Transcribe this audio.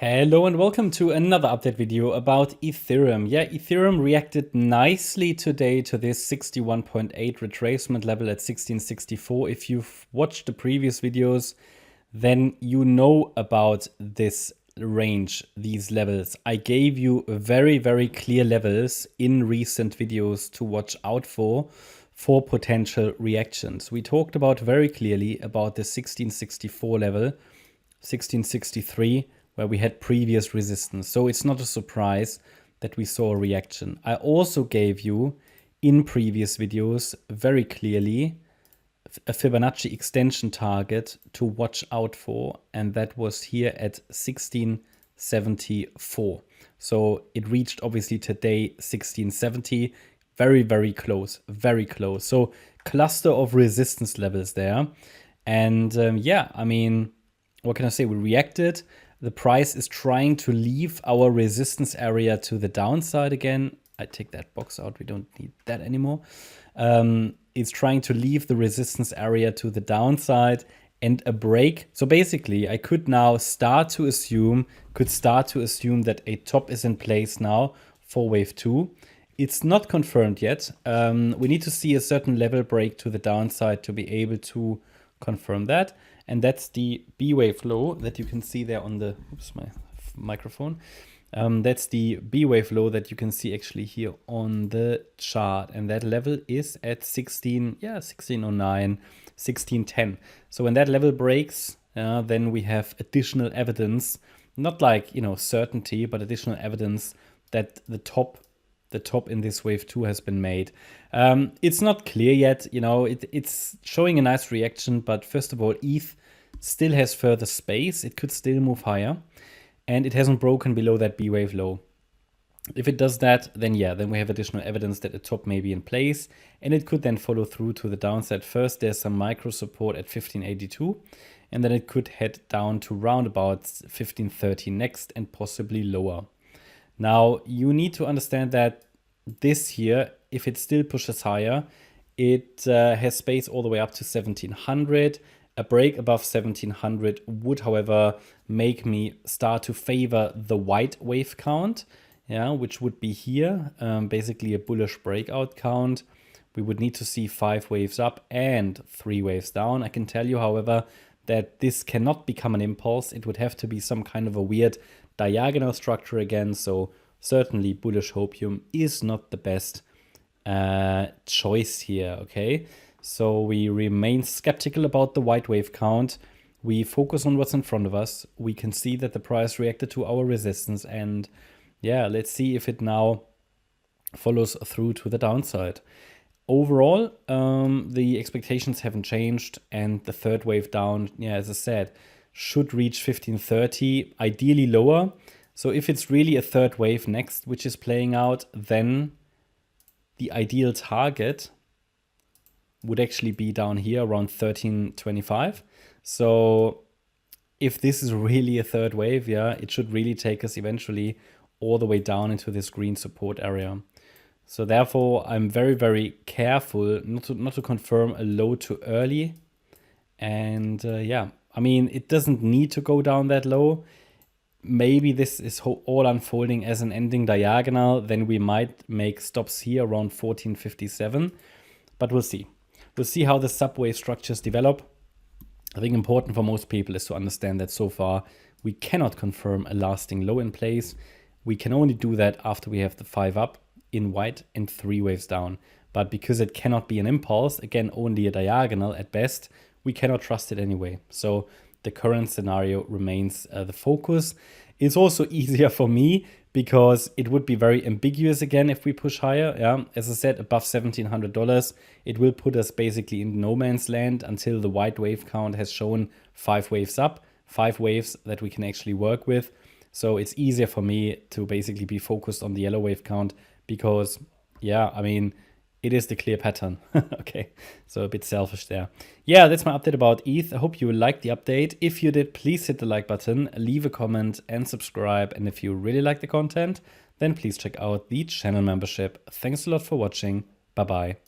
Hello and welcome to another update video about Ethereum. Yeah, Ethereum reacted nicely today to this 61.8 retracement level at 1664. If you've watched the previous videos, then you know about this range, these levels. I gave you very clear levels in recent videos to watch out for potential reactions. We talked about very clearly about the 1664 level, 1663, where we had previous resistance. So it's not a surprise that we saw a reaction. I also gave you in previous videos very clearly a Fibonacci extension target to watch out for, and that was here at 1674. So it reached obviously today 1670, very close, very close. So cluster of resistance levels there. And yeah, I mean, what can I say? We reacted. The price is trying to leave our resistance area to the downside again. I take that box out. We don't need that anymore. It's trying to leave the resistance area to the downside and a break. So basically, I could now start to assume that a top is in place now for wave 2. It's not confirmed yet. We need to see a certain level break to the downside to be able to confirm that. And that's the B wave low that you can see there on the, oops, my microphone. That's the B wave low that you can see actually here on the chart. And that level is at 1609, 1610. So when that level breaks, then we have additional evidence, not like, certainty, but additional evidence that the top in this wave 2 has been made. It's not clear yet, it's showing a nice reaction, but first of all, ETH still has further space. It could still move higher, and it hasn't broken below that B wave low. If it does that, then yeah, then we have additional evidence that a top may be in place, and it could then follow through to the downside. First, there's some micro support at 1582, and then it could head down to round about 1530 next, and possibly lower. Now, you need to understand that this here, if it still pushes higher, it has space all the way up to 1700. A break above 1700 would, however, make me start to favor the white wave count, which would be here, basically a bullish breakout count. We would need to see 5 waves up and 3 waves down. I can tell you, however, that this cannot become an impulse. It would have to be some kind of a weird diagonal structure again. So certainly bullish hopium is not the best choice here, okay? So we remain skeptical about the white wave count. We focus on what's in front of us. We can see that the price reacted to our resistance, and yeah, let's see if it now follows through to the downside. Overall, the expectations haven't changed, and the third wave down, as I said, should reach 1530, ideally lower. So if it's really a third wave next which is playing out, then the ideal target would actually be down here around 1325. So if this is really a third wave, it should really take us eventually all the way down into this green support area. So therefore, I'm very careful not to confirm a low too early. And yeah, I mean, it doesn't need to go down that low. Maybe this is all unfolding as an ending diagonal. Then we might make stops here around 1457. But we'll see. We'll see how the subwave structures develop. I think important for most people is to understand that so far we cannot confirm a lasting low in place. We can only do that after we have the 5 up in white and 3 waves down. But because it cannot be an impulse, again, only a diagonal at best, we cannot trust it anyway. So the current scenario remains the focus. It's also easier for me because it would be very ambiguous again if we push higher. As I said, above $1,700, it will put us basically in no man's land until the white wave count has shown 5 waves up, 5 waves that we can actually work with. So it's easier for me to basically be focused on the yellow wave count because, I mean, it is the clear pattern. Okay, so a bit selfish there. Yeah, that's my update about ETH. I hope you liked the update. If you did, please hit the like button, leave a comment and subscribe. And if you really like the content, then please check out the channel membership. Thanks a lot for watching. Bye-bye.